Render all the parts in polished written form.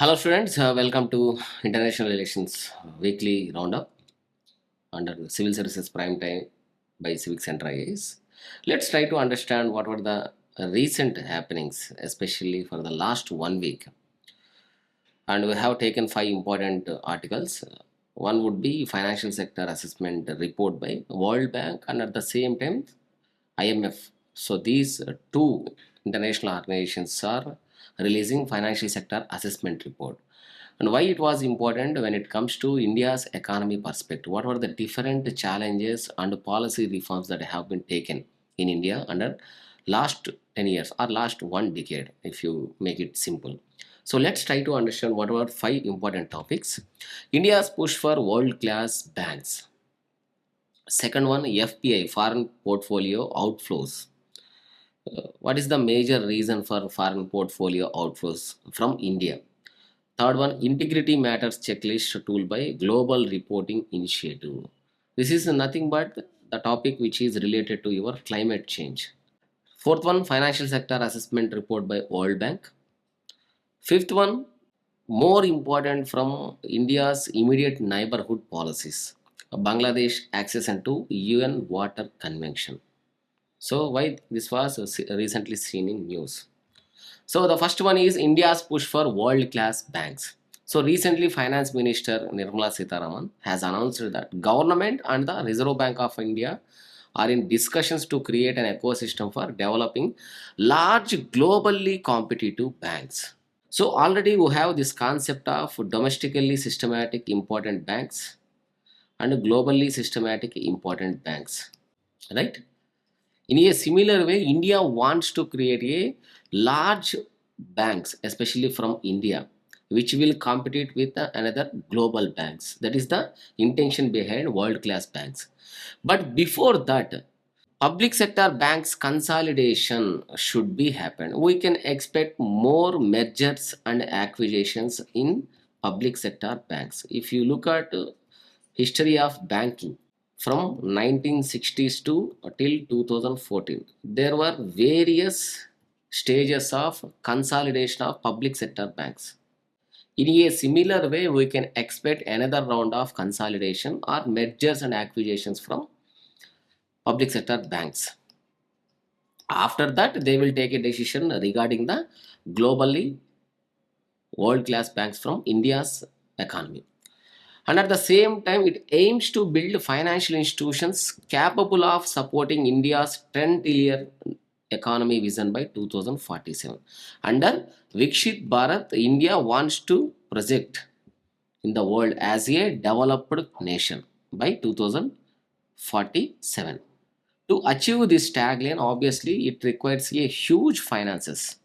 Hello students, welcome to International Relations Weekly Roundup under the Civil Services Prime Time by CivicCentre IAS. Let's try to understand what were the recent happenings, especially for the last 1 week. And we have taken 5 important articles. One would be Financial Sector Assessment Report by World Bank and at the same time IMF. So these two international organizations are releasing Financial Sector Assessment Report. And why it was important when it comes to India's economy perspective. What were the different challenges and policy reforms that have been taken in India under last 10 years or last 1 decade, if you make it simple. So let's try to understand what were 5 important topics. India's push for world-class banks. Second one, FPI, foreign portfolio outflows. What is the major reason for foreign portfolio outflows from India? Third one, integrity matters checklist tool by Global Reporting Initiative. This is nothing but the topic which is related to your climate change. Fourth one, financial sector assessment report by World Bank. Fifth one, more important from India's immediate neighborhood policies. Bangladesh accession to UN Water Convention. So why this was recently seen in news. So the first one is India's push for world-class banks. So recently, Finance Minister Nirmala Sitharaman has announced that government and the Reserve Bank of India are in discussions to create an ecosystem for developing large globally competitive banks. So already we have this concept of domestically systematic important banks and globally systematic important banks, right? In a similar way, India wants to create a large banks, especially from India, which will compete with another global banks. That is the intention behind world-class banks. But before that, public sector banks consolidation should be happen. We can expect more mergers and acquisitions in public sector banks. If you look at history of banking, from 1960s to till 2014 there were various stages of consolidation of public sector banks. In a similar way we can expect another round of consolidation or mergers and acquisitions from public sector banks. After that they will take a decision regarding the globally world class banks from India's economy. And at the same time it aims to build financial institutions capable of supporting India's 10 trillion economy vision by 2047. Under Vikshit Bharat, India wants to project in the world as a developed nation by 2047. To achieve this tagline, obviously it requires a huge finances.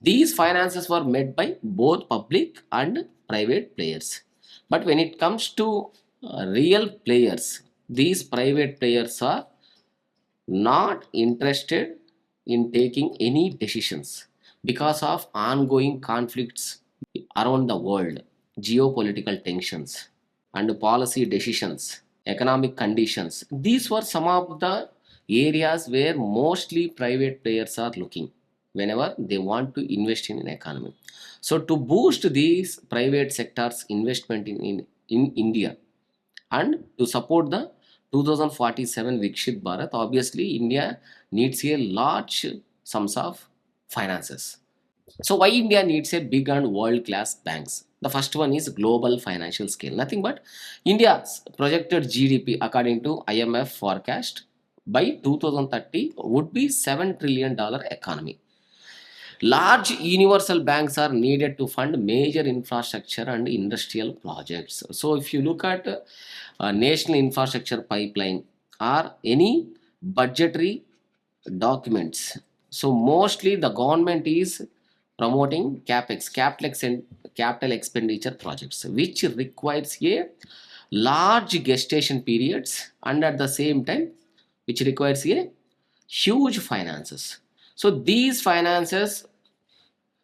These finances were made by both public and private players. But when it comes to real players, these private players are not interested in taking any decisions because of ongoing conflicts around the world, geopolitical tensions, and policy decisions, economic conditions. These were some of the areas where mostly private players are looking whenever they want to invest in an economy. So to boost these private sectors investment in India and to support the 2047 Vikshit Bharat, obviously India needs a large sums of finances. So why India needs a big and world-class banks? The first one is global financial scale. Nothing but India's projected GDP according to IMF forecast by 2030 would be $7 trillion economy. Large universal banks are needed to fund major infrastructure and industrial projects. So if you look at national infrastructure pipeline or any budgetary documents, so mostly the government is promoting capex, capital expenditure projects, which requires a large gestation periods and at the same time which requires a huge finances. So these finances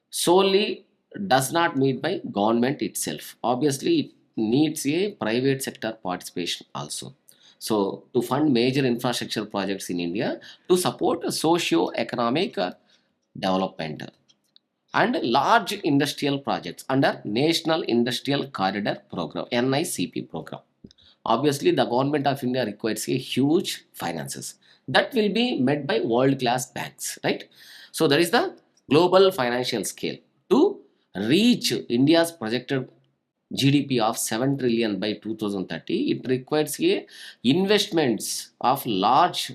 solely does not meet by government itself. Obviously, it needs a private sector participation also. So to fund major infrastructure projects in India to support socio-economic development. and large industrial projects under National Industrial Corridor Program, NICP program. Obviously, the government of India requires a huge finances that will be met by world-class banks, right? So that is the global financial scale to reach India's projected GDP of 7 trillion by 2030. It requires a investments of large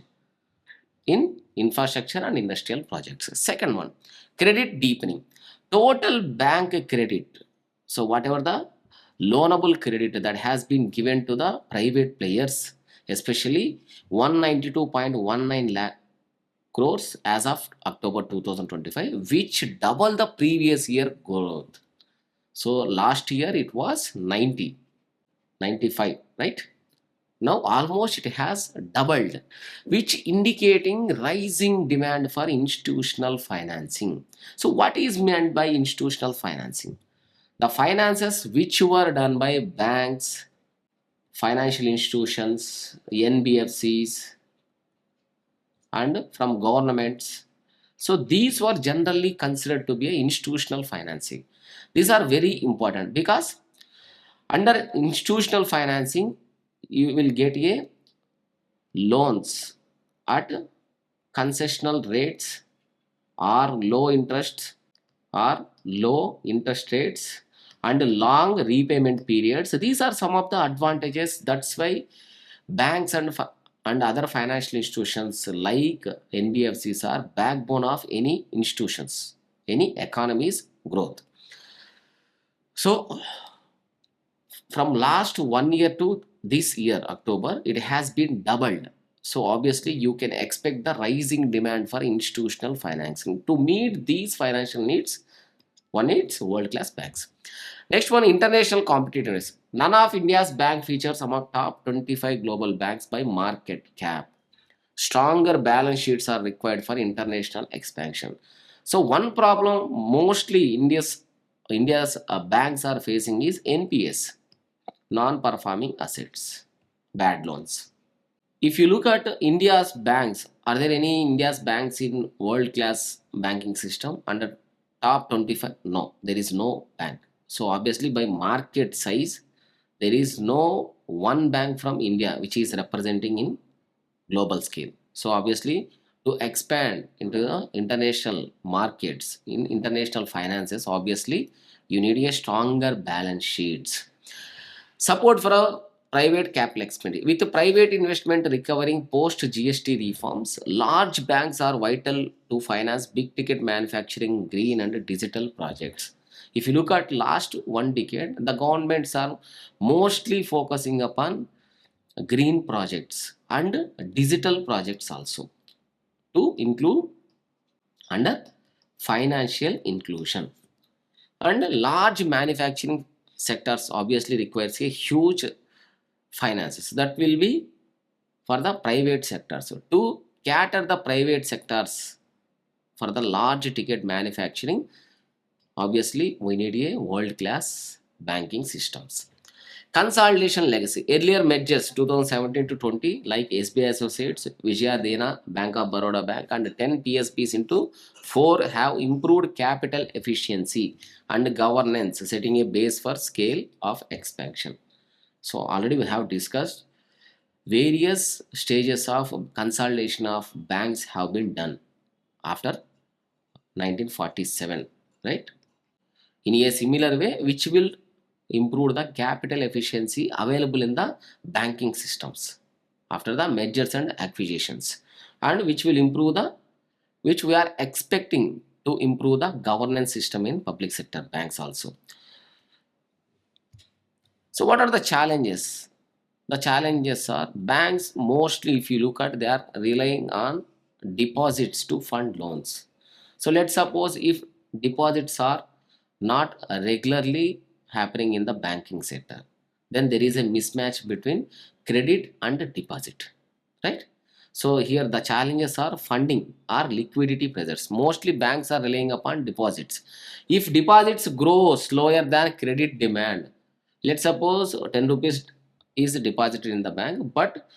in infrastructure and industrial projects. Second one, credit deepening. Total bank credit. So whatever the loanable credit that has been given to the private players, especially 192.19 lakh crores as of October 2025, which double the previous year growth. So last year it was 90, 95, right? Now almost it has doubled, which indicating rising demand for institutional financing. So what is meant by institutional financing? The finances which were done by banks, financial institutions, NBFCs, and from governments. So these were generally considered to be a institutional financing. These are very important because under institutional financing you will get a loans at concessional rates or low interest rates and long repayment periods. These are some of the advantages. That's why banks and other financial institutions like NBFCs are backbone of any institutions, any economy's growth. So from last 1 year to this year October, it has been doubled. So obviously you can expect the rising demand for institutional financing. To meet these financial needs, one needs world-class banks. Next one, international competitiveness. None of India's bank features among top 25 global banks by market cap. Stronger balance sheets are required for international expansion. So one problem mostly India's banks are facing is NPS, non-performing assets, bad loans. If you look at India's banks, are there any India's banks in world-class banking system under top 25? No, there is no bank. So obviously by market size, there is no one bank from India which is representing in global scale. So obviously to expand into the international markets, in international finances, obviously you need a stronger balance sheets. Support for a private capital expenditure. With private investment recovering post GST reforms, large banks are vital to finance big ticket manufacturing, green and digital projects. If you look at last 1 decade, the governments are mostly focusing upon green projects and digital projects also to include under financial inclusion. And large manufacturing sectors obviously requires a huge finances that will be for the private sector. So to cater the private sectors for the large ticket manufacturing, obviously we need a world class banking systems. Consolidation legacy. Earlier mergers 2017 to 20 like SBI Associates, Vijaya Dena, Bank of Baroda Bank and 10 PSBs into 4 have improved capital efficiency and governance, setting a base for scale of expansion. So already we have discussed various stages of consolidation of banks have been done after 1947, right? In a similar way, which will improve the capital efficiency available in the banking systems after the mergers and acquisitions, and which will improve the, which we are expecting to improve the governance system in public sector banks also. So what are the challenges? The challenges are banks mostly, if you look at, they are relying on deposits to fund loans. So let's suppose if deposits are not regularly happening in the banking sector, then there is a mismatch between credit and deposit, right? So here the challenges are funding or liquidity pressures. Mostly banks are relying upon deposits. If deposits grow slower than credit demand, let's suppose 10 rupees is deposited in the bank, but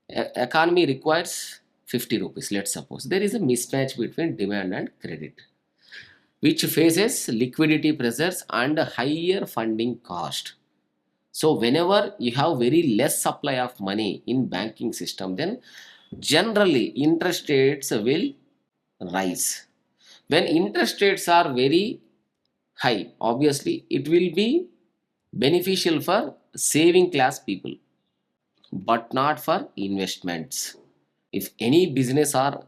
economy requires 50 rupees. Let's suppose there is a mismatch between demand and credit. which faces liquidity pressures and higher funding cost. So whenever you have very less supply of money in banking system, then generally interest rates will rise. When interest rates are very high, obviously it will be beneficial for saving class people, but not for investments. If any business are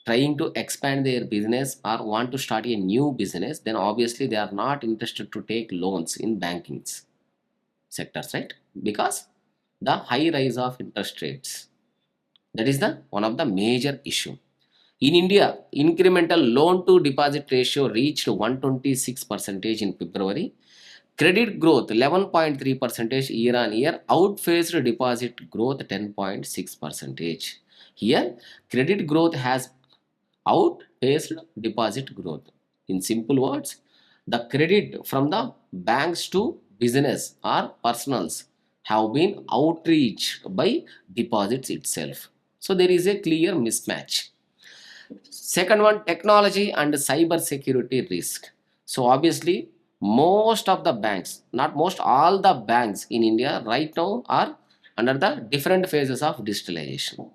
trying to expand their business or want to start a new business, then obviously they are not interested to take loans in banking sectors, right? Because the high rise of interest rates, that is the one of the major issue. In India, incremental loan to deposit ratio reached 126 percentage in February. Credit growth 11.3 percentage year on year outpaced deposit growth 10.6 percentage. Here, credit growth has outpaced deposit growth. In simple words, the credit from the banks to business or personals have been outreached by deposits itself. So there is a clear mismatch. Second one, technology and cyber security risk. So obviously, most of the banks, not most, all the banks in India right now are under the different phases of digitalization.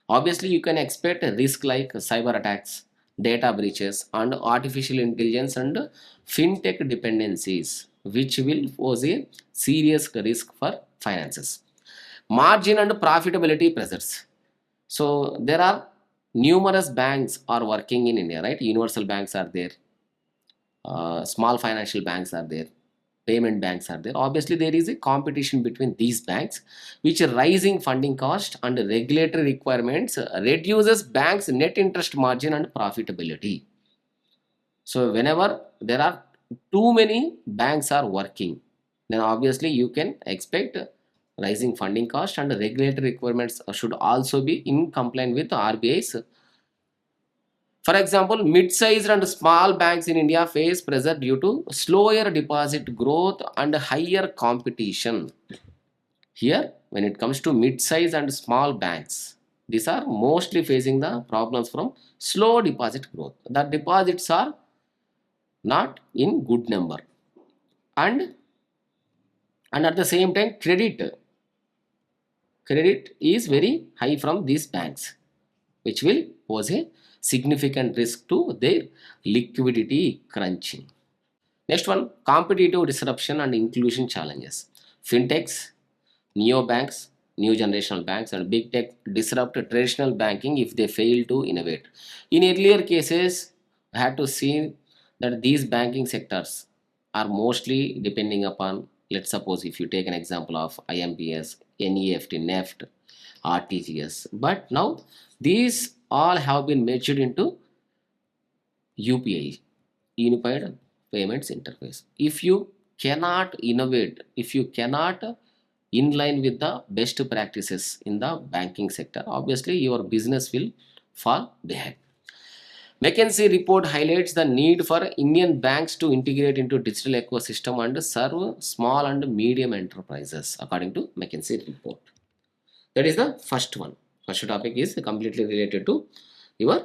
Obviously, you can expect a risk like cyber attacks, data breaches, and artificial intelligence and fintech dependencies, which will pose a serious risk for finances. Margin and profitability pressures. So there are numerous banks are working in India, right? Universal banks are there, small financial banks are there, payment banks are there. Obviously, there is a competition between these banks, which rising funding cost and regulatory requirements reduces banks' net interest margin and profitability. So whenever there are too many banks are working, then obviously you can expect rising funding cost and regulatory requirements should also be in compliance with RBI's. For example, mid-sized and small banks in India face pressure due to slower deposit growth and higher competition. Here, when it comes to mid-sized and small banks, these are mostly facing the problems from slow deposit growth. The deposits are not in good number, and at the same time credit is very high from these banks, which will pose a significant risk to their liquidity crunching. Next one, competitive disruption and inclusion challenges. Fintechs, neobanks, new generational banks, and big tech disrupt traditional banking if they fail to innovate. In earlier cases, I had to see that these banking sectors are mostly depending upon, let's suppose if you take an example of IMPS, NEFT, NEFT, RTGS. But now these all have been merged into UPI, Unified Payments Interface. If you cannot innovate, if you cannot in line with the best practices in the banking sector, obviously your business will fall behind. McKinsey report highlights the need for Indian banks to integrate into digital ecosystem and serve small and medium enterprises, according to McKinsey report. That is the first one. First topic is completely related to your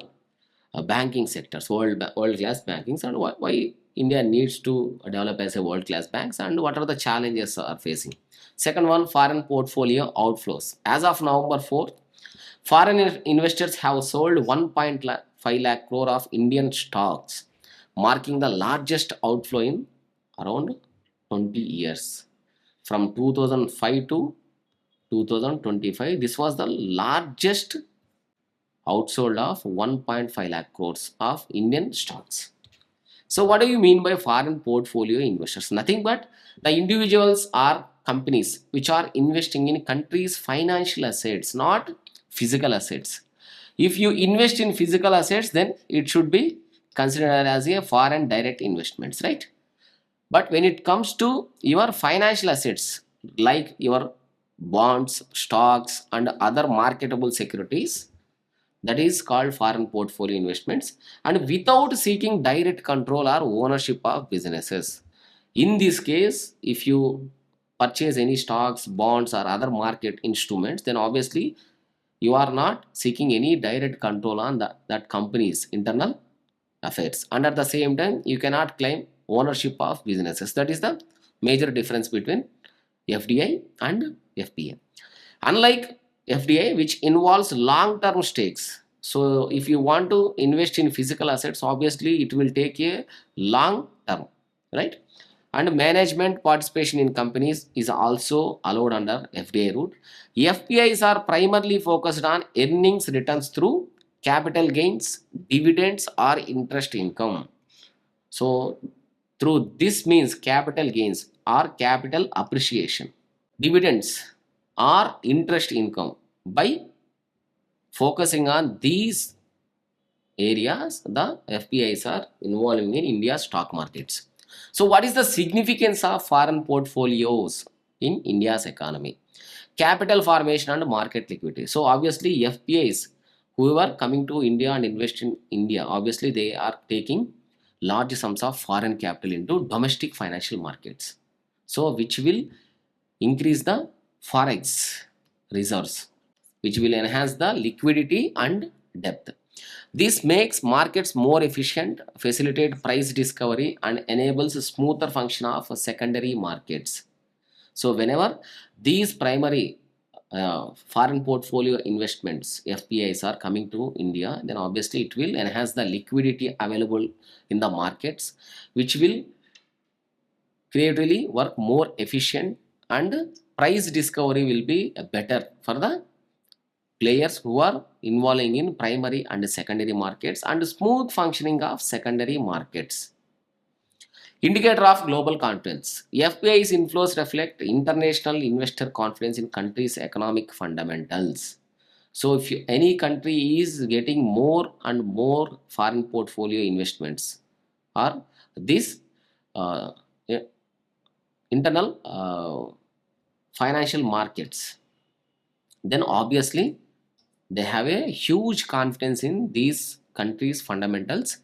banking sectors, world class bankings, and why India needs to develop as a world class banks and what are the challenges are facing. Second one, foreign portfolio outflows. As of November 4th, foreign investors have sold 1.5 lakh crore of Indian stocks, marking the largest outflow in around 20 years. From 2005 to 2025, this was the largest outsold of 1.5 lakh crores of Indian stocks. So what do you mean by foreign portfolio investors? Nothing but the individuals or companies which are investing in countries' financial assets, not physical assets. If you invest in physical assets, then it should be considered as a foreign direct investments, right? But when it comes to your financial assets, like your bonds, stocks, and other marketable securities, that is called foreign portfolio investments, and without seeking direct control or ownership of businesses. In this case, if you purchase any stocks, bonds, or other market instruments, then obviously you are not seeking any direct control on that company's internal affairs. And at the same time, you cannot claim ownership of businesses. That is the major difference between FDI and FPA. Unlike FDI, which involves long-term stakes. So if you want to invest in physical assets, obviously it will take a long term, right? And management participation in companies is also allowed under FDI route. FPIs are primarily focused on earnings returns through capital gains, dividends, or interest income. So through this means capital gains or capital appreciation, dividends or interest income. By focusing on these areas, the FPIs are involving in India's stock markets. So what is the significance of foreign portfolios in India's economy? Capital formation and market liquidity. So obviously FPIs, whoever coming to India and invest in India, obviously they are taking large sums of foreign capital into domestic financial markets. So which will increase the forex reserves, which will enhance the liquidity and depth. This makes markets more efficient, facilitate price discovery, and enables a smoother function of secondary markets. So whenever these primary foreign portfolio investments FPIs are coming to India, then obviously it will enhance the liquidity available in the markets, which will creatively work more efficient, and price discovery will be better for the players who are involving in primary and secondary markets, and smooth functioning of secondary markets. Indicator of global confidence. FPI's inflows reflect international investor confidence in countries' economic fundamentals. So if any country is getting more and more foreign portfolio investments, or this uh, internal financial markets, then obviously they have a huge confidence in these countries' fundamentals,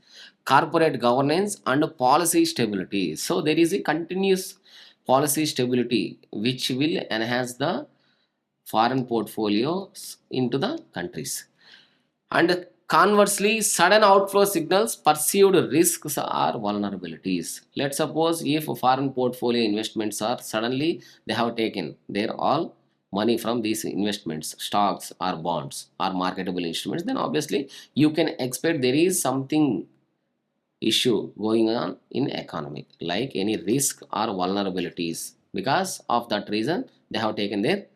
corporate governance, and policy stability. So there is a continuous policy stability which will enhance the foreign portfolios into the countries. And conversely, sudden outflow signals perceived risks or vulnerabilities. Let's suppose if foreign portfolio investments are suddenly they have taken their all money from these investments, stocks or bonds or marketable instruments, then obviously you can expect there is something issue going on in economy, like any risk or vulnerabilities. Because of that reason, they have taken their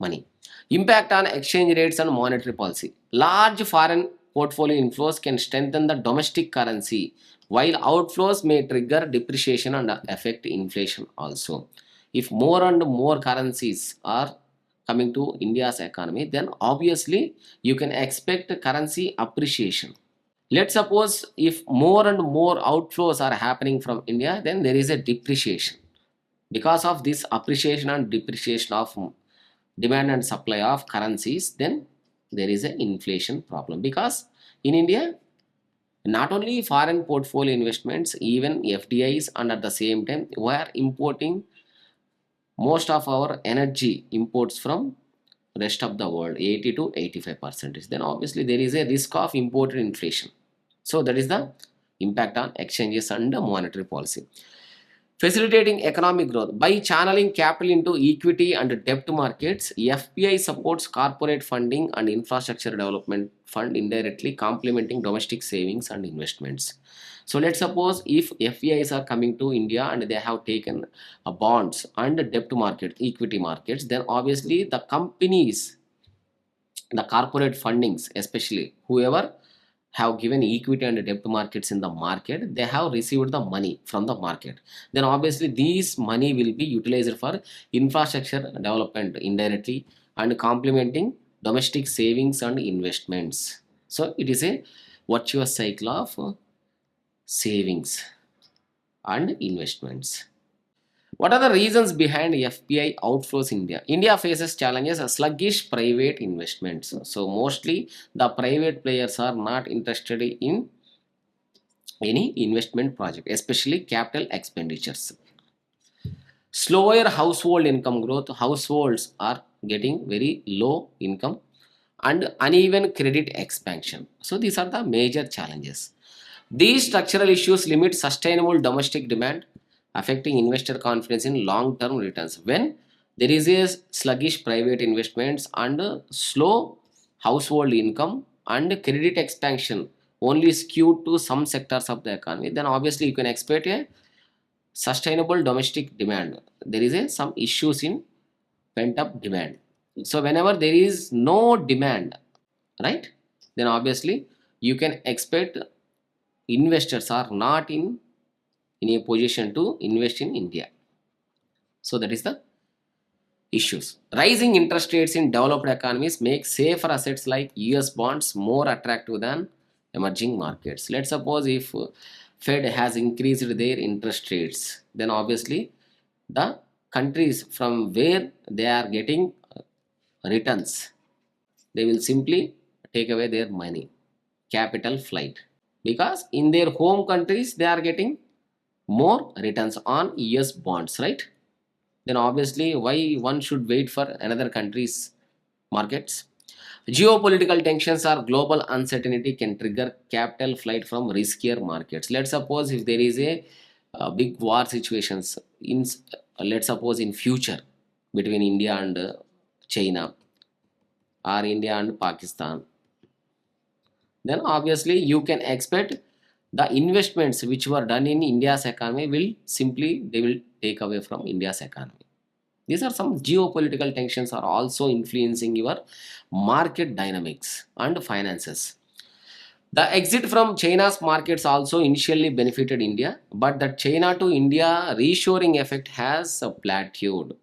money. Impact on exchange rates and monetary policy. Large foreign portfolio inflows can strengthen the domestic currency, while outflows may trigger depreciation and affect inflation also. If more and more currencies are coming to India's economy, then obviously you can expect currency appreciation. Let's suppose if more and more outflows are happening from India, then there is a depreciation. Because of this appreciation and depreciation of demand and supply of currencies, then there is an inflation problem. Because in India, not only foreign portfolio investments, even FDIs, and at the same time, we are importing most of our energy imports from rest of the world, 80 to 85%. Then obviously there is a risk of imported inflation. So that is the impact on exchanges and monetary policy. Facilitating economic growth. By channeling capital into equity and debt markets, FPI supports corporate funding and infrastructure development fund, indirectly complementing domestic savings and investments. So let's suppose if FPIs are coming to India and they have taken bonds and debt market, equity markets, then obviously the companies, the corporate fundings, especially whoever have given equity and debt markets in the market, they have received the money from the market. Then obviously these money will be utilized for infrastructure development indirectly, and complementing domestic savings and investments. So it is a virtuous cycle of savings and investments. What are the reasons behind FPI outflows in India? India faces challenges as sluggish private investments. So mostly the private players are not interested in any investment project, especially capital expenditures. Slower household income growth. Households are getting very low income, and uneven credit expansion. So these are the major challenges. These structural issues limit sustainable domestic demand, affecting investor confidence in long-term returns. When there is a sluggish private investments and slow household income and credit expansion only skewed to some sectors of the economy, then obviously you can expect a sustainable domestic demand. There is a some issues in pent up demand. So whenever there is no demand, right, then obviously you can expect investors are not in a position to invest in India. So that is the issues. Rising interest rates in developed economies make safer assets like US bonds more attractive than emerging markets. Let's suppose if Fed has increased their interest rates, then obviously the countries from where they are getting returns, they will simply take away their money, capital flight, because in their home countries they are getting more returns on US bonds, right? Then obviously why one should wait for another country's markets? Geopolitical tensions or global uncertainty can trigger capital flight from riskier markets. Let's suppose if there is a, big war situations in, let's suppose in future between India and China or India and Pakistan, then obviously you can expect the investments which were done in India's economy will simply they will take away from India's economy. These are some geopolitical tensions are also influencing your market dynamics and finances. The exit from China's markets also initially benefited India, but the China to India reshoring effect has plateaued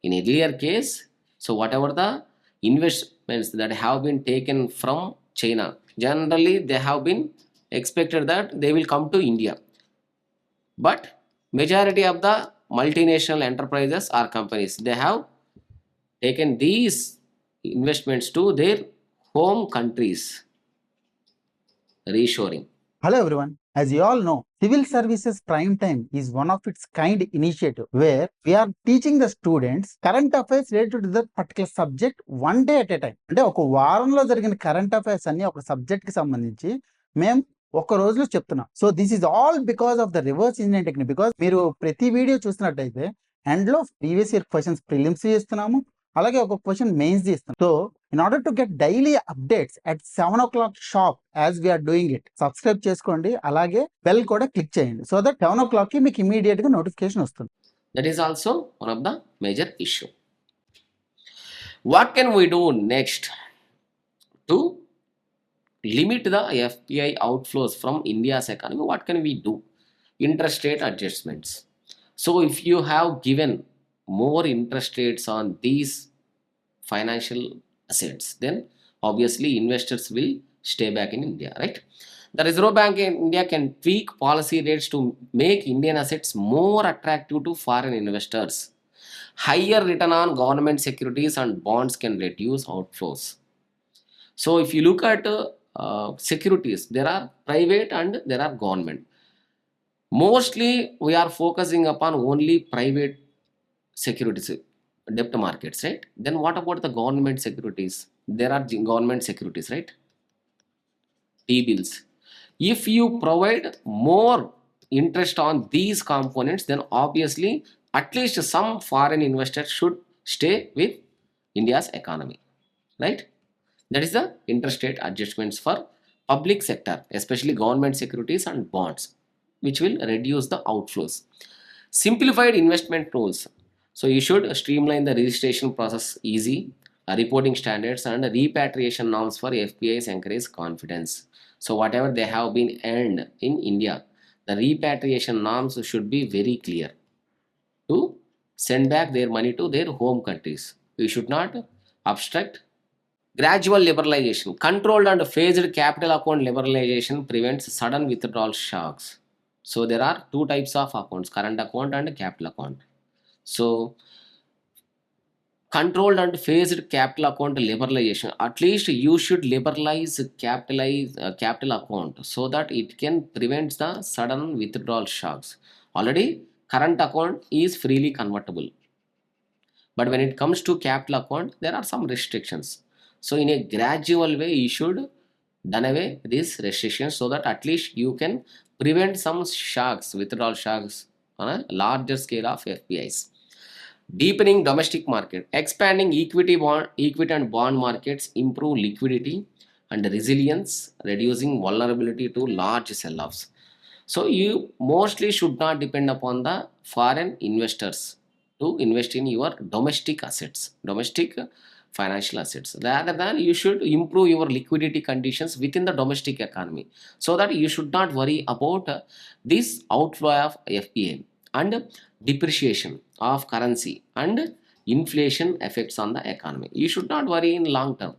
in earlier case. So whatever the investments that have been taken from China, generally they have been expected that they will come to India, but majority of the multinational enterprises or companies, they have taken these investments to their home countries, reshoring. Hello everyone. As you all know, Civil Services Prime Time is one of its kind initiative where we are teaching the students current affairs related to the particular subject one day at a time. అంటే ఒక వారంలో జరిగిన current affairs అన్ని ఒక subject కి సంబంధించి మేము ఒక రోజులో చెప్తున్నాం. So this is all because of the reverse engineering technique. Because మీరు ప్రతి వీడియో చూసినట్టయితే ఎండ్ లో ప్రీవియస్ ఇయర్ క్వశ్చన్స్ ప్రిలిమ్స్ చేస్తున్నాము, అలాగే ఒక క్వశ్చన్ మెయిన్స్ చేస్తున్నాం. So in order to get daily updates at 7 o'clock sharp as we are doing it, subscribe చేసుకోండి, అలాగే బెల్ కూడా క్లిక్ చేయండి సో దట్ 7 o'clock కి మీకు ఇమీడియట్ గా నోటిఫికేషన్ వస్తుంది. That is also one of the major issue. What can we do next to limit the FPI outflows from India's economy? What can we do? Interest rate adjustments. So if you have given more interest rates on these financial assets, then obviously investors will stay back in India, right? The Reserve Bank in India can tweak policy rates to make Indian assets more attractive to foreign investors. Higher return on government securities and bonds can reduce outflows. So if you look at securities, there are private and there are government. Mostly we are focusing upon only private securities, debt markets, right? Then what about the government securities? There are government securities, right? T-bills. If you provide more interest on these components, then obviously at least some foreign investors should stay with India's economy, right? That is the interest rate adjustments for public sector, especially government securities and bonds, which will reduce the outflows. Simplified investment rules. So you should streamline the registration process easy, reporting standards and repatriation norms for FPIs encourage confidence. So whatever they have been earned in India, the repatriation norms should be very clear to send back their money to their home countries. We should not obstruct. Gradual liberalization. Controlled and phased capital account liberalization prevents sudden withdrawal shocks. So there are two types of accounts, current account and capital account. So controlled and phased capital account liberalization, at least you should liberalize capital account so that it can prevent the sudden withdrawal shocks. Already current account is freely convertible, but when it comes to capital account there are some restrictions. So in a gradual way you should done away these restrictions so that at least you can prevent some shocks, withdrawal shocks on a larger scale of FPIs. Deepening domestic market, expanding equity and bond markets, improve liquidity and resilience, reducing vulnerability to large sell-offs. So you mostly should not depend upon the foreign investors to invest in your domestic assets, domestic financial assets. Rather than you should improve your liquidity conditions within the domestic economy, so that you should not worry about this outflow of FPA and depreciation of currency and inflation effects on the economy. You should not worry in long term.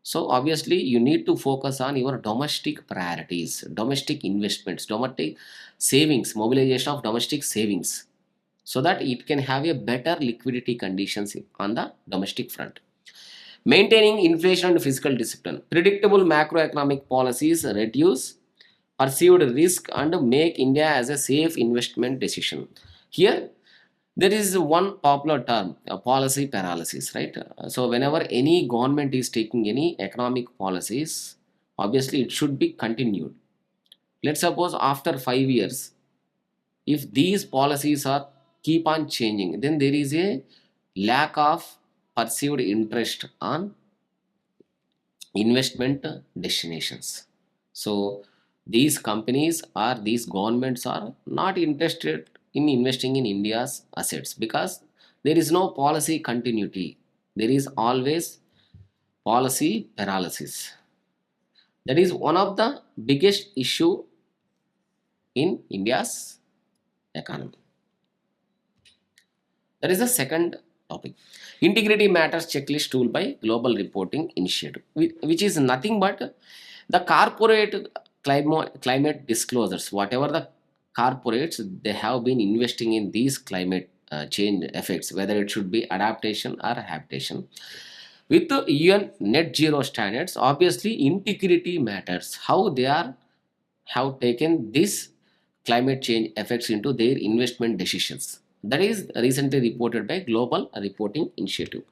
So obviously you need to focus on your domestic priorities, domestic investments, domestic savings, mobilization of domestic savings, so that it can have a better liquidity conditions on the domestic front. Maintaining inflation and fiscal discipline. Predictable macroeconomic policies reduce perceived risk and make India as a safe investment decision. Here there is one popular term, policy paralysis, right? So whenever any government is taking any economic policies, obviously it should be continued. Let's suppose after 5 years, if these policies are keep on changing, then there is a lack of perceived interest on investment destinations. So these companies or these governments are not interested in investing in India's assets because there is no policy continuity. There is always policy paralysis. That is one of the biggest issue in India's economy. That is the second topic. Integrity Matters Checklist Tool by Global Reporting Initiative, which is nothing but the corporate climate disclosures. Whatever the corporates, they have been investing in these climate change effects, whether it should be adaptation or habitation. With the UN net zero standards, obviously integrity matters. How they are have taken this climate change effects into their investment decisions. That is recently reported by Global Reporting Initiative.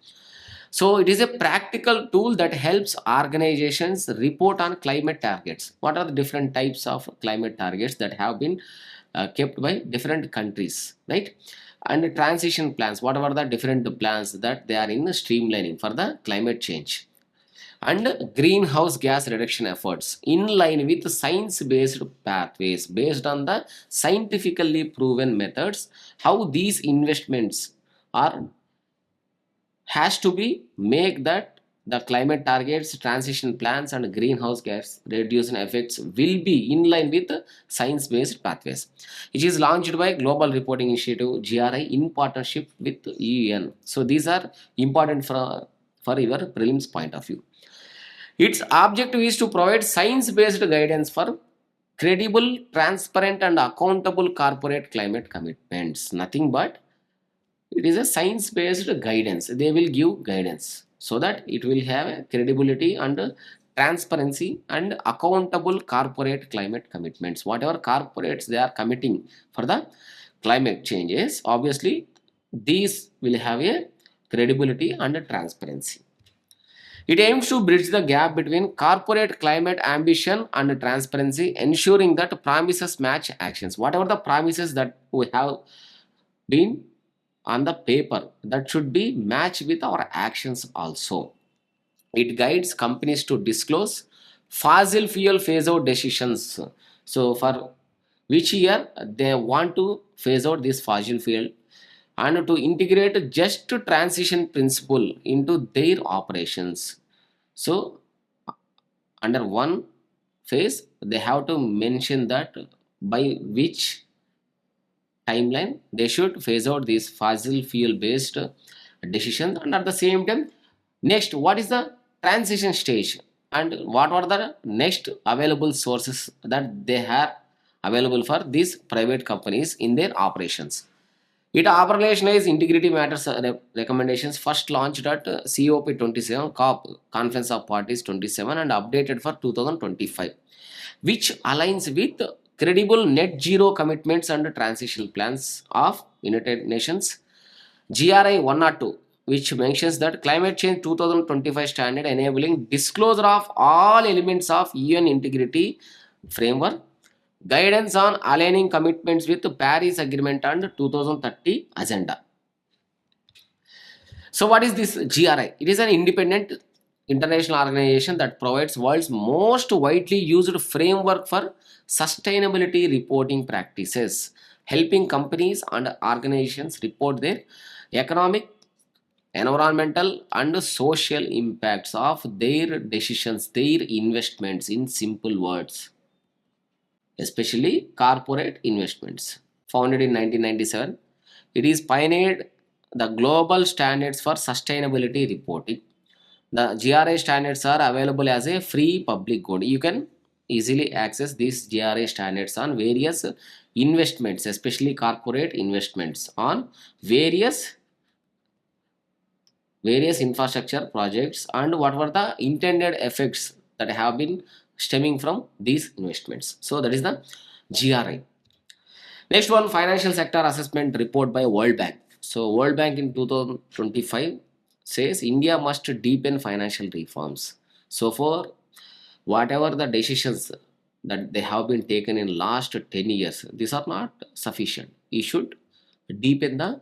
So it is a practical tool that helps organizations report on climate targets. What are the different types of climate targets that have been kept by different countries, right? And transition plans. What are the different plans that they are in streamlining for the climate change? And greenhouse gas reduction efforts in line with science based pathways based on the scientifically proven methods. How these investments are has to be make that the climate targets, transition plans and greenhouse gas reduction effects will be in line with science based pathways. It is launched by Global Reporting Initiative GRI in partnership with UN. So these are important for your prelims point of view. Its objective is to provide science-based guidance for credible, transparent, and accountable corporate climate commitments. Nothing but it is a science-based guidance. They will give guidance so that it will have a credibility and transparency and accountable corporate climate commitments. Whatever corporates they are committing for the climate changes, obviously these will have a credibility and transparency. It aims to bridge the gap between corporate climate ambition and transparency, ensuring that promises match actions. Whatever the promises that we have been on the paper, that should be matched with our actions also. It guides companies to disclose fossil fuel phase out decisions. So, for which year they want to phase out this fossil fuel and to integrate just transition principle into their operations. So under one phase they have to mention that by which timeline they should phase out these fossil fuel based decisions, and at the same time next what is the transition stage and what are the next available sources that they have available for these private companies in their operations. It operationalized integrity matters recommendations first launched at COP27 COP Conference of Parties 27 and updated for 2025, which aligns with credible net zero commitments and transition plans of United Nations GRI 102 which mentions that climate change 2025 standard enabling disclosure of all elements of UN integrity framework, guidance on aligning commitments with the Paris Agreement and 2030 agenda. So what is this GRI? It is an independent international organization that provides world's most widely used framework for sustainability reporting practices, helping companies and organizations report their economic, environmental and social impacts of their decisions, their investments, in simple words, especially corporate investments. Founded in 1997, it is pioneered the global standards for sustainability reporting. The GRI standards are available as a free public good. You can easily access these GRI standards on various investments, especially corporate investments, on various infrastructure projects, and what were the intended effects that have been stemming from these investments. So that is the GRI. Next one, financial sector assessment report by World Bank. So World Bank in 2025 says India must deepen financial reforms. So for whatever the decisions that they have been taken in last 10 years, these are not sufficient. You should deepen the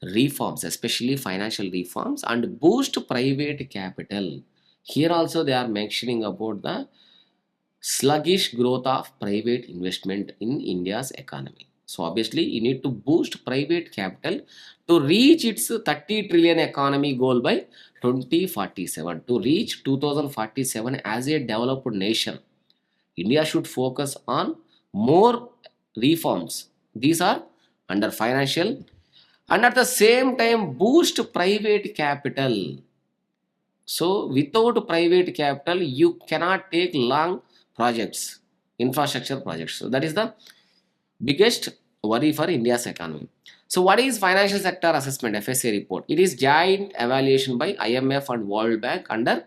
reforms, especially financial reforms, and boost private capital. Here also they are mentioning about the sluggish growth of private investment in India's economy. So obviously you need to boost private capital to reach its 30 trillion economy goal by 2047. To reach 2047 as a developed nation, India should focus on more reforms. These are under financial, and at the same time boost private capital. So without private capital, you cannot take long projects, infrastructure projects. So that is the biggest worry for India's economy. So what is financial sector assessment FSA report? It is joint evaluation by IMF and World Bank under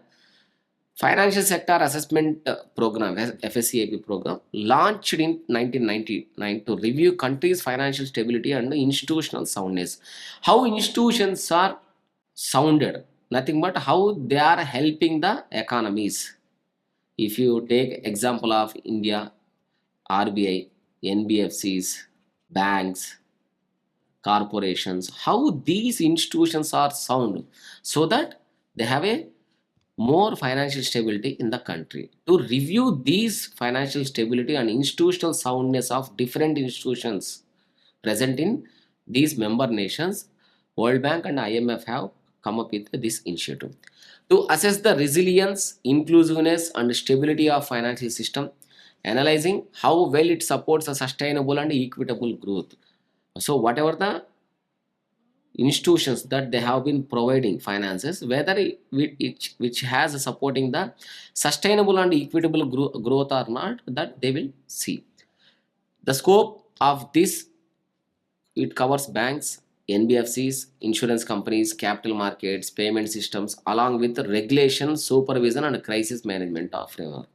financial sector assessment program, FSCAP program, launched in 1999 to review countries' financial stability and institutional soundness. How institutions are sounded, nothing but how they are helping the economies. If you take example of India, RBI, NBFCs, banks, corporations, how these institutions are sound, so that they have a more financial stability in the country. To review these financial stability and institutional soundness of different institutions present in these member nations, World Bank and IMF have come up with this initiative to assess the resilience, inclusiveness and stability of financial system, analyzing how well it supports a sustainable and equitable growth. So whatever the institutions that they have been providing finances, whether which has supporting the sustainable and equitable growth or not, that they will see. The scope of this, it covers banks, NBFCs, insurance companies, capital markets, payment systems, along with regulation, supervision and crisis management of framework.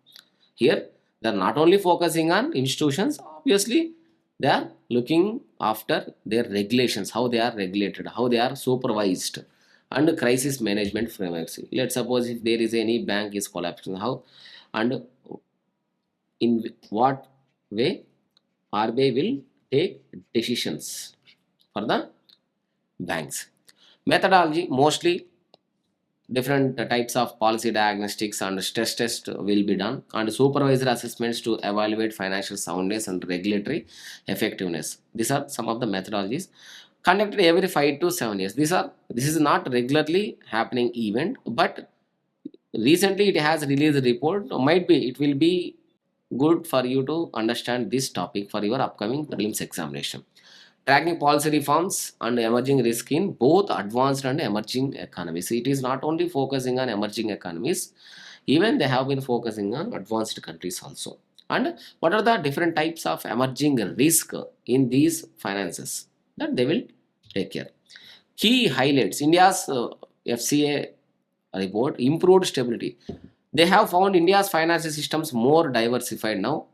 Here they are not only focusing on institutions, obviously they are looking after their regulations, how they are regulated, how they are supervised, and crisis management frameworks. Let's suppose if there is any bank is collapsing, how and in what way RBI will take decisions for the banks. Methodology, mostly different types of policy diagnostics and stress test will be done, and supervisor assessments to evaluate financial soundness and regulatory effectiveness. These are some of the methodologies conducted every 5 to 7 years. This is not regularly happening event, but recently it has released a report. Might be it will be good for you to understand this topic for your upcoming prelims examination. Tracking policy reforms and emerging risk in both advanced and emerging economies. It is not only focusing on emerging economies, even they have been focusing on advanced countries also. And what are the different types of emerging risk in these finances that they will take care. Key highlights: India's FCA report, improved stability. They have found India's financial systems more diversified now,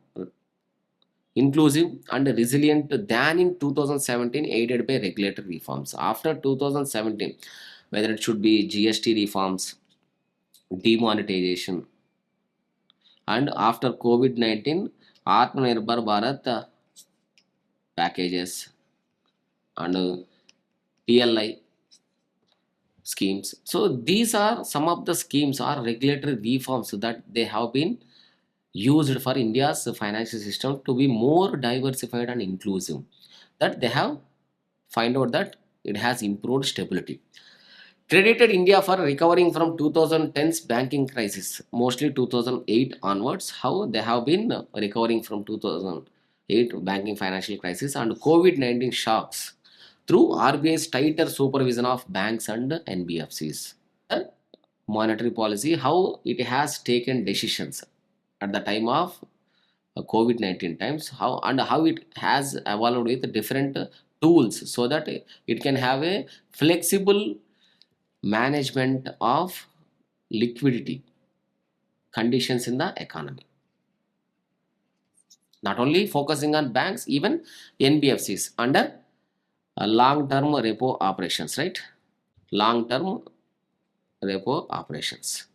inclusive and resilient than in 2017, aided by regulatory reforms. After 2017, whether it should be GST reforms, demonetization, and after COVID-19, Atmanirbhar Bharat packages and PLI schemes. So these are some of the schemes or regulatory reforms that they have been used for India's financial system to be more diversified and inclusive. That they have find out that it has improved stability. Credited India for recovering from 2010's banking crisis, mostly 2008 onwards. How they have been recovering from 2008 banking financial crisis and COVID-19 shocks through RBI's tighter supervision of banks and NBFCs. Monetary policy, how it has taken decisions at the time of COVID-19 times, how it has evolved with different tools so that it can have a flexible management of liquidity conditions in the economy. Not only focusing on banks, even NBFCs under long-term repo operations, right? Long-term repo operations.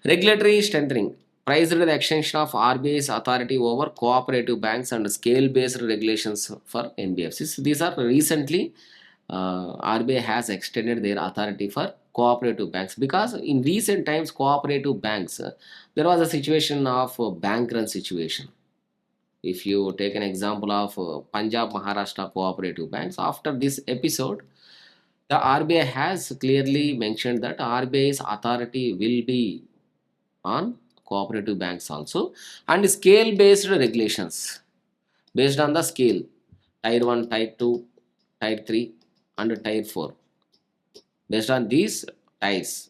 Regulatory strengthening. Priced the extension of RBI's authority over cooperative banks and scale-based regulations for NBFCs. These are recently RBI has extended their authority for cooperative banks because in recent times cooperative banks there was a situation of bank run situation. If you take an example of Punjab Maharashtra cooperative banks, after this episode the RBI has clearly mentioned that RBI's authority will be on cooperative banks also, and scale based regulations based on the scale tier 1, tier 2, tier 3 and tier 4. Based on these ties,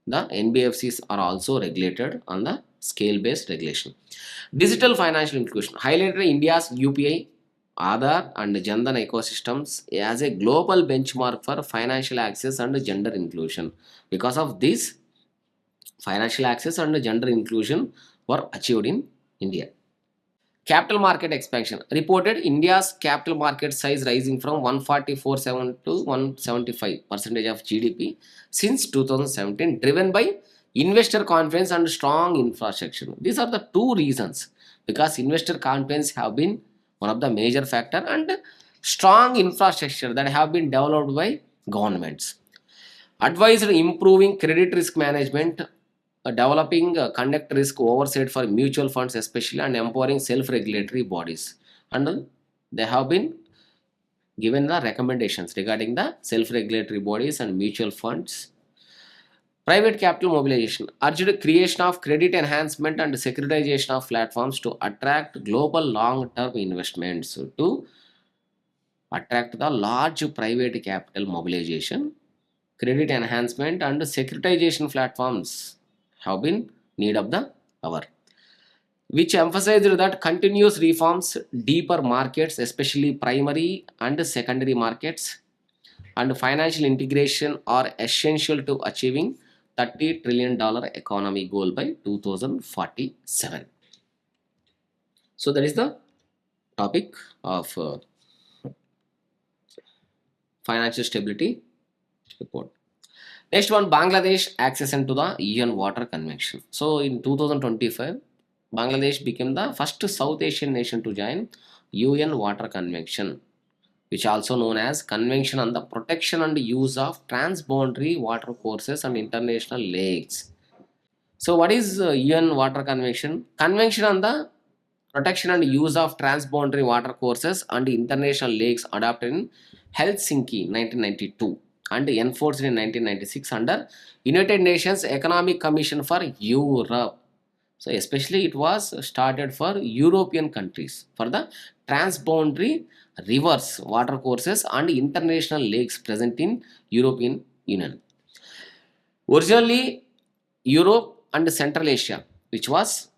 the NBFCs are also regulated on the scale based regulation. Digital financial inclusion highlighted India's UPI, Aadhaar and Jandan ecosystems as a global benchmark for financial access and gender inclusion. Because of this, financial access and gender inclusion were achieved in India. Capital market expansion reported India's capital market size rising from 144.7 to 175 percentage of GDP since 2017, driven by investor confidence and strong infrastructure. These are the two reasons, because investor confidence have been one of the major factor and strong infrastructure that have been developed by governments. Advised improving credit risk management, developing conduct risk oversight for mutual funds especially, and empowering self-regulatory bodies. And they have been given the recommendations regarding the self-regulatory bodies and mutual funds. Private capital mobilization urged creation of credit enhancement and securitization of platforms to attract global long-term investments. To attract the large private capital mobilization, credit enhancement and securitization platforms have been need of the hour, which emphasized that continuous reforms, deeper markets, especially primary and secondary markets, and financial integration are essential to achieving $30 trillion economy goal by 2047. So that is the topic of financial stability report. Next one, Bangladesh accession to the UN Water Convention. So in 2025, Bangladesh became the first South Asian nation to join UN Water Convention, which also known as Convention on the Protection and Use of Transboundary Water Courses and International Lakes. So what is UN Water Convention? Convention on the Protection and Use of Transboundary Water Courses and International Lakes, adopted in Helsinki 1992 and enforced in 1996 under United Nations Economic Commission for Europe. So especially it was started for European countries for the transboundary rivers, water courses and international lakes present in European Union. Originally Europe and Central Asia, which was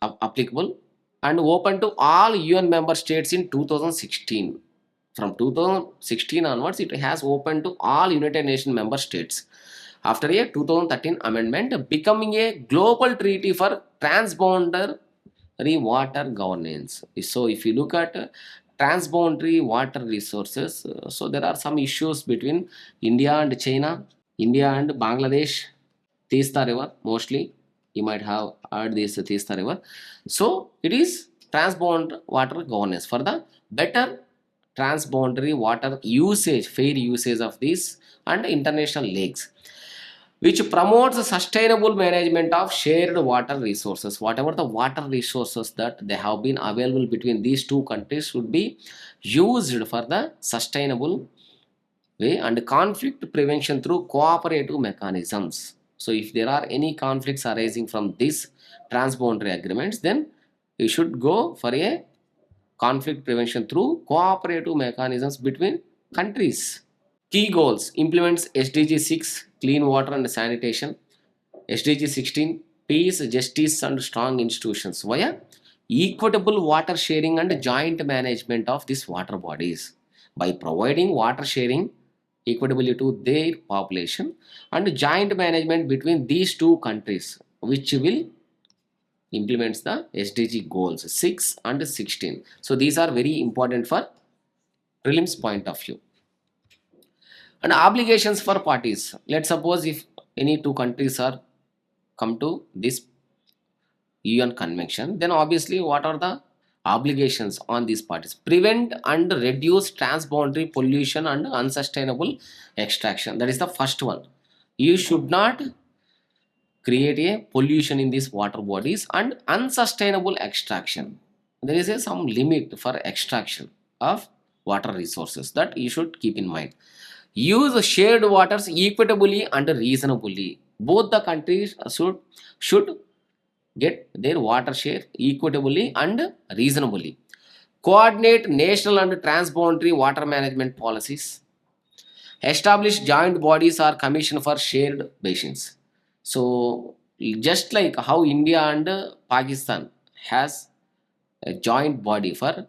applicable and open to all UN member states in 2016. From 2016 onwards, it has opened to all United Nations member states. After a 2013 amendment, becoming a global treaty for transboundary water governance. So, if you look at transboundary water resources. So there are some issues between India and China, India and Bangladesh, Tista River mostly. You might have heard this Tista River. So it is transbound water governance for the better transboundary water usage, fair usage of these and international lakes, which promotes the sustainable management of shared water resources. Whatever the water resources that they have been available between these two countries should be used for the sustainable way, and conflict prevention through cooperative mechanisms. So if there are any conflicts arising from these transboundary agreements, then you should go for a conflict prevention through cooperative mechanisms between countries. Key goals: implements SDG 6 clean water and sanitation, SDG 16 peace, justice and strong institutions via equitable water sharing and joint management of these water bodies. By providing water sharing equitably to their population and joint management between these two countries, which will implements the SDG goals 6 and 16. So these are very important for prelims point of view. And obligations for parties. Let's suppose if any two countries are come to this UN convention, then obviously what are the obligations on these parties? Prevent and reduce transboundary pollution and unsustainable extraction. That is the first one. You should not create a pollution in these water bodies and unsustainable extraction. There is some limit for extraction of water resources that you should keep in mind. Use shared waters equitably and reasonably. Both the countries should get their water share equitably and reasonably. Coordinate national and transboundary water management policies. Establish joint bodies or commission for shared basins. So just like how India and Pakistan has a joint body for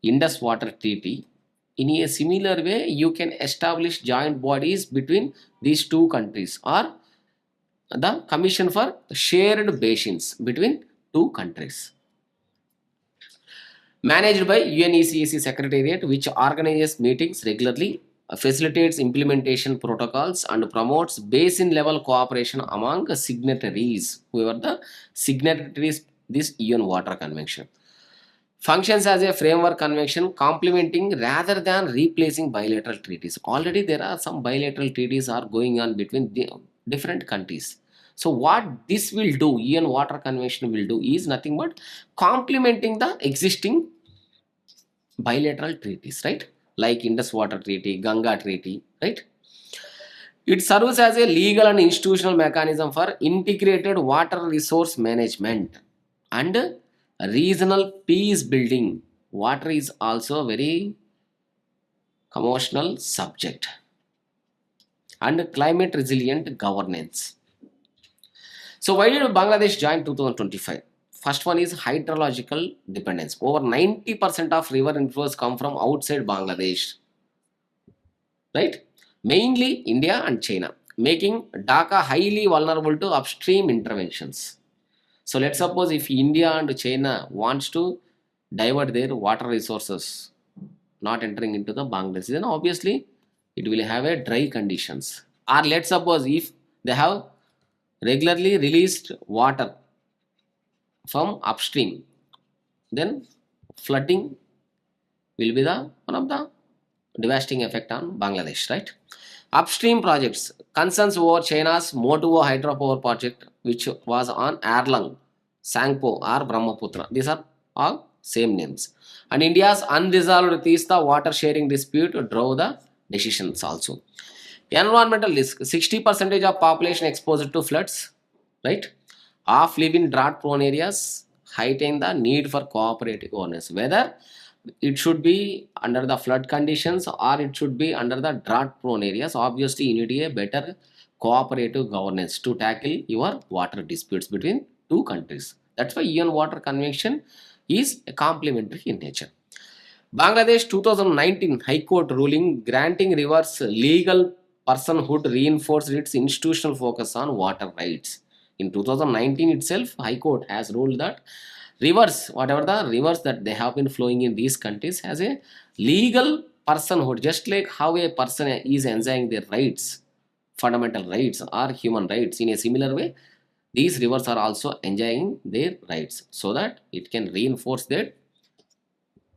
Indus Water Treaty, in a similar way you can establish joint bodies between these two countries or the commission for shared basins between two countries. Managed by UNECAC Secretariat, which organizes meetings regularly, facilitates implementation protocols, and promotes basin level cooperation among signatories, whoever the signatories this UN Water Convention. Functions as a framework convention, complementing rather than replacing bilateral treaties. Already there are some bilateral treaties are going on between the different countries. So what this will do, UN Water Convention will do, is nothing but complementing the existing bilateral treaties, right? Like Indus Water Treaty, Ganga Treaty, right? It serves as a legal and institutional mechanism for integrated water resource management and regional peace building. Water is also a very commotional subject, and climate resilient governance. So why did Bangladesh join 2025? First one is hydrological dependence. Over 90% of river inflows come from outside Bangladesh, right? Mainly India and China, making Dhaka highly vulnerable to upstream interventions. So let's suppose if India and China wants to divert their water resources, not entering into the Bangladesh, then obviously it will have a dry conditions. Or let's suppose if they have regularly released water from upstream, then flooding will be the one of the devastating effect on Bangladesh, right? Upstream projects, concerns over China's Motuo hydropower project, which was on Erlang, Sangpo or Brahmaputra. These are all same names. And India's unresolved Teesta water sharing dispute drove the decisions also. Environmental risk, 60% of population exposed to floods, right? Half live in drought prone areas, heighten the need for cooperative governance. Whether it should be under the flood conditions or it should be under the drought prone areas, obviously you need a better cooperative governance to tackle your water disputes between two countries. That's why UN Water Convention is complementary in nature. Bangladesh 2019 High Court ruling granting rivers legal personhood reinforced its institutional focus on water rights. In 2019 itself, High Court has ruled that Rivers, whatever the rivers that they have been flowing in these countries, has a legal personhood, just like how a person is enjoying their rights, fundamental rights or human rights. In a similar way, these rivers are also enjoying their rights, so that it can reinforce that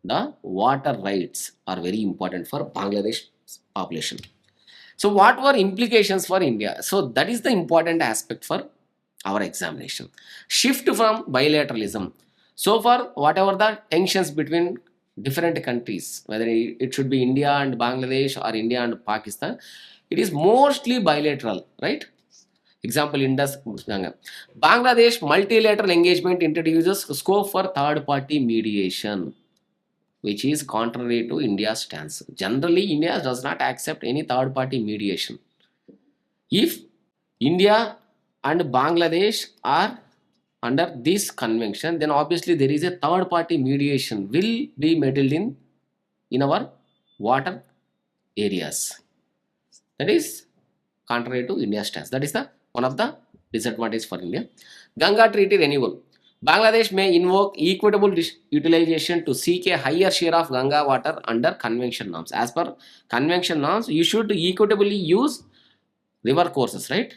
the water rights are very important for Bangladesh population. So what were implications for India? So that is the important aspect for our examination. Shift from bilateralism. So far, whatever the tensions between different countries, whether it should be India and Bangladesh or India and Pakistan, it is mostly bilateral, right? Example, Indus Ganga. Bangladesh multilateral engagement introduces scope for third party mediation, which is contrary to India's stance. Generally, India does not accept any third party mediation. If India and Bangladesh are under this convention, then obviously there is a third party mediation will be meddled in our water areas. That is contrary to India's stance. That is the one of the disadvantages for India. Ganga Treaty renewal. Bangladesh may invoke equitable utilization to seek a higher share of Ganga water under convention norms. As per convention norms, you should equitably use river courses, right?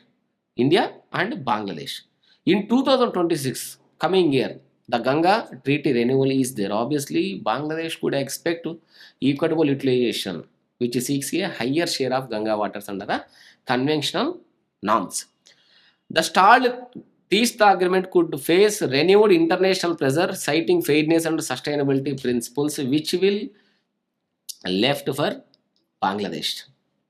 India and Bangladesh. In 2026, coming year, the Ganga Treaty renewal is there. Obviously, Bangladesh could expect equitable utilization, which seeks a higher share of Ganga waters under the conventional norms. The stalled Teesta agreement could face renewed international pressure, citing fairness and sustainability principles, which will left for Bangladesh,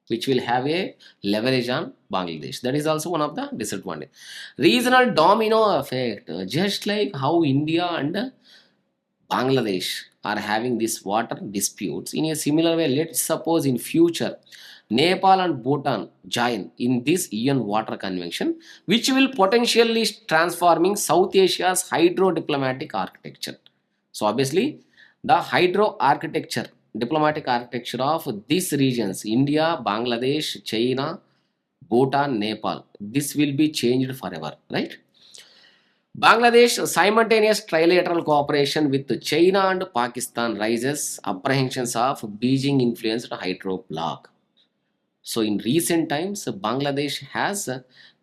which will have a leverage on Bangladesh. That is also one of the disadvantage. Regional domino effect, just like how India and Bangladesh are having these water disputes. In a similar way, let's suppose in future Nepal and Bhutan join in this UN Water Convention, which will potentially transforming South Asia's hydro diplomatic architecture. So obviously, the hydro architecture, diplomatic architecture of these regions, India, Bangladesh, China, Bhutan, Nepal, this will be changed forever, right? Bangladesh simultaneous trilateral cooperation with China and Pakistan raises apprehensions of Beijing influenced hydro bloc. So in recent times, Bangladesh has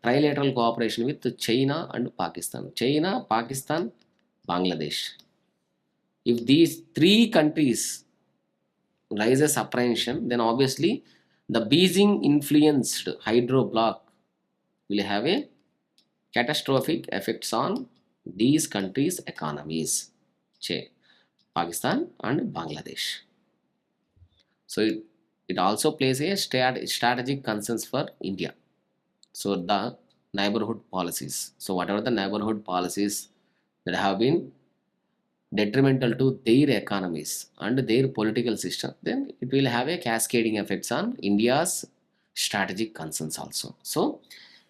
trilateral cooperation with China and Pakistan. China, Pakistan, Bangladesh. If these three countries raises apprehension, then obviously the Beijing influenced hydro bloc will have a catastrophic effects on these countries' economies, Pakistan and Bangladesh. So it also plays a strategic concerns for India. So the neighborhood policies. So whatever the neighborhood policies that have been detrimental to their economies and their political system, then it will have a cascading effects on India's strategic concerns also. So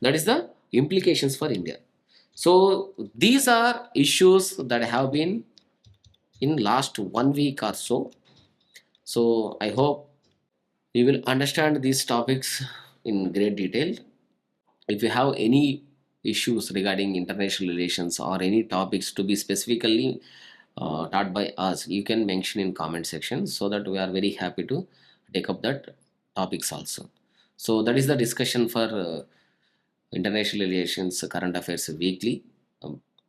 that is the implications for India. So these are issues that have been in last 1 week or so. So I hope you will understand these topics in great detail. If you have any issues regarding international relations or any topics to be specifically taught by us, you can mention in comment section, so that we are very happy to take up that topics also. So that is the discussion for international relations current affairs weekly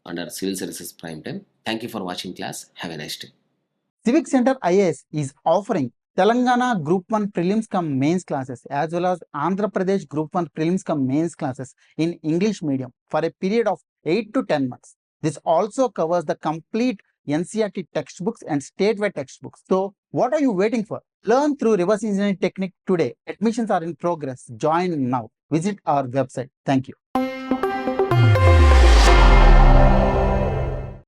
under civil services prime time. Thank you for watching class. Have a nice day. CivicCentre IAS is offering Telangana Group 1 Prelims cum Mains classes as well as Andhra Pradesh Group 1 Prelims cum Mains classes in English medium for a period of 8 to 10 months. This also covers the complete NCERT textbooks and statewide textbooks. So what are you waiting for? Learn through reverse engineering technique today. Admissions are in progress. Join now. Visit our website. Thank you.